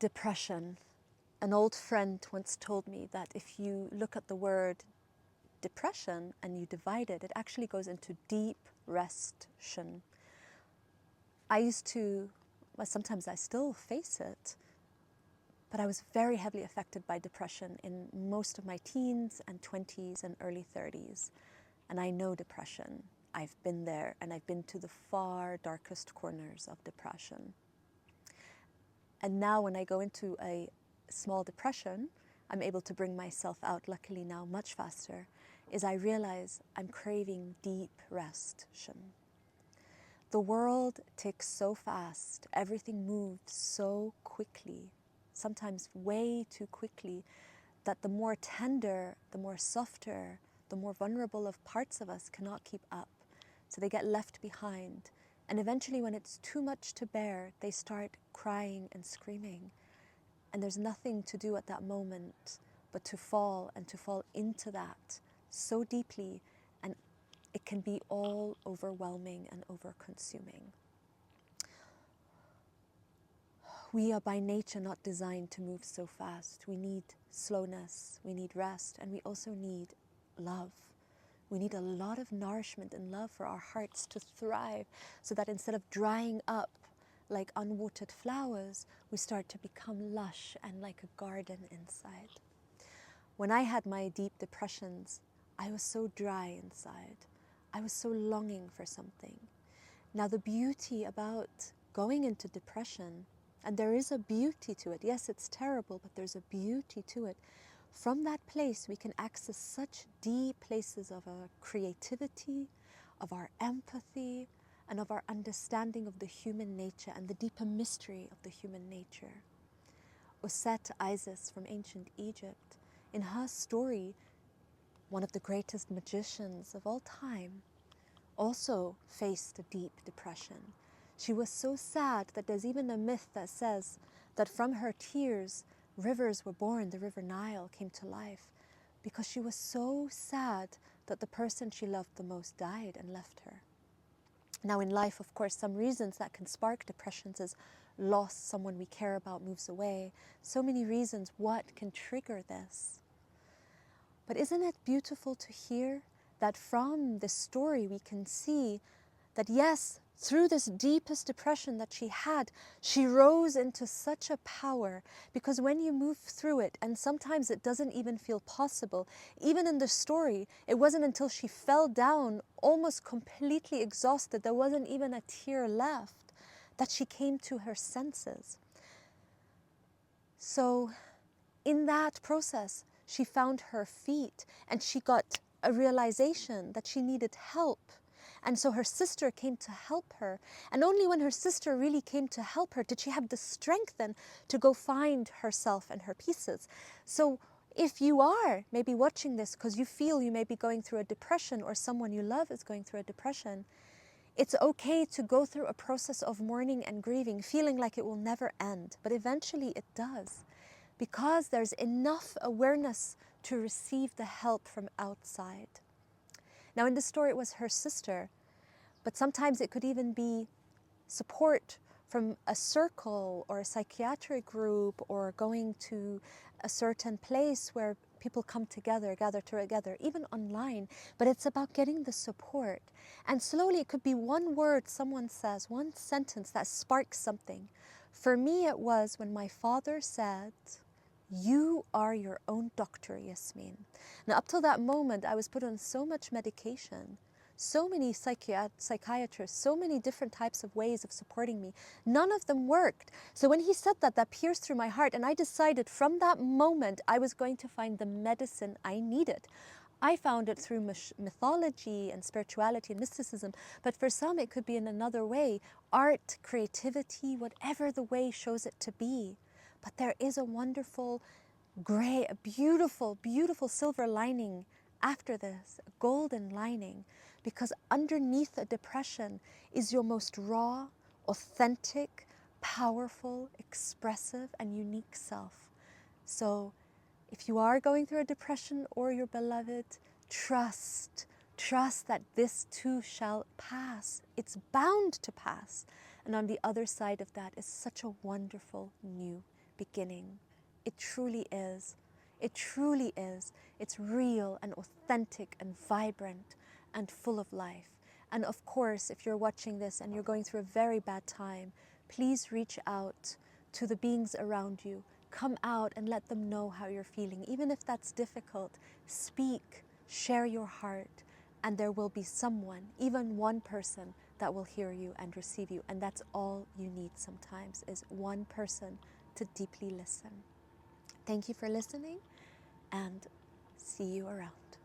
Depression. An old friend once told me that if you look at the word depression and you divide it, it actually goes into deep rest-tion. I used to, well, sometimes I still face it, but I was very heavily affected by depression in most of my teens and 20s and early 30s. And I know depression. I've been there, and I've been to the far darkest corners of depression. And now when I go into a small depression, I'm able to bring myself out, luckily now much faster, is I realize I'm craving deep rest-tion. The world ticks so fast, everything moves so quickly, sometimes way too quickly, that the more tender, the more softer, the more vulnerable of parts of us cannot keep up. So they get left behind. And eventually when it's too much to bear, they start crying and screaming. And there's nothing to do at that moment but to fall and to fall into that so deeply, and it can be all overwhelming and over-consuming. We are by nature not designed to move so fast. We need slowness, we need rest, and we also need love. We need a lot of nourishment and love for our hearts to thrive, so that instead of drying up like unwatered flowers, we start to become lush and like a garden inside. When I had my deep depressions, I was so dry inside. I was so longing for something. Now the beauty about going into depression, and there is a beauty to it. Yes, it's terrible, but there's a beauty to it. From that place, we can access such deep places of our creativity, of our empathy, and of our understanding of the human nature and the deeper mystery of the human nature. Auset, Isis from ancient Egypt, in her story, one of the greatest magicians of all time, also faced a deep depression. She was so sad that there's even a myth that says that from her tears, rivers were born, the RiverNile came to life, because she was so sad that the person she loved the most died and left her. Now in life, of course, some reasons that can spark depressions is loss, someone we care about moves away, so many reasons what can trigger this. But isn't it beautiful to hear that from this story we can see that yes, through this deepest depression that she had, she rose into such a power, because when you move through it, and sometimes it doesn't even feel possible, even in the story, it wasn't until she fell down almost completely exhausted, there wasn't even a tear left, that she came to her senses. So in that process, she found her feet, and she got a realization that she needed help. And so her sister came to help her. And only when her sister really came to help her did she have the strength then to go find herself and her pieces. So if you are maybe watching this because you feel you may be going through a depression, or someone you love is going through a depression, it's okay to go through a process of mourning and grieving, feeling like it will never end. But eventually it does, because there's enough awareness to receive the help from outside. Now in the story it was her sister, but sometimes it could even be support from a circle or a psychiatric group, or going to a certain place where people come together, gather together, even online. But it's about getting the support. And slowly it could be one word someone says, one sentence that sparks something. For me it was when my father said, "You are your own doctor, Yasmeen." Now, up till that moment, I was put on so much medication, so many psychiatrists, so many different types of ways of supporting me. None of them worked. So when he said that, that pierced through my heart, and I decided from that moment I was going to find the medicine I needed. I found it through mythology and spirituality and mysticism, but for some it could be in another way, art, creativity, whatever the way shows it to be. But there is a wonderful gray, a beautiful, beautiful silver lining after this, a golden lining, because underneath a depression is your most raw, authentic, powerful, expressive, and unique self. So if you are going through a depression or your beloved, trust that this too shall pass. It's bound to pass. And on the other side of that is such a wonderful new beginning. It truly is. It truly is. It's real and authentic and vibrant and full of life. And of course, if you're watching this and you're going through a very bad time, please reach out to the beings around you. Come out and let them know how you're feeling. Even if that's difficult, speak, share your heart, and there will be someone, even one person, that will hear you and receive you. And that's all you need sometimes, is one person to deeply listen. Thank you for listening, and see you around.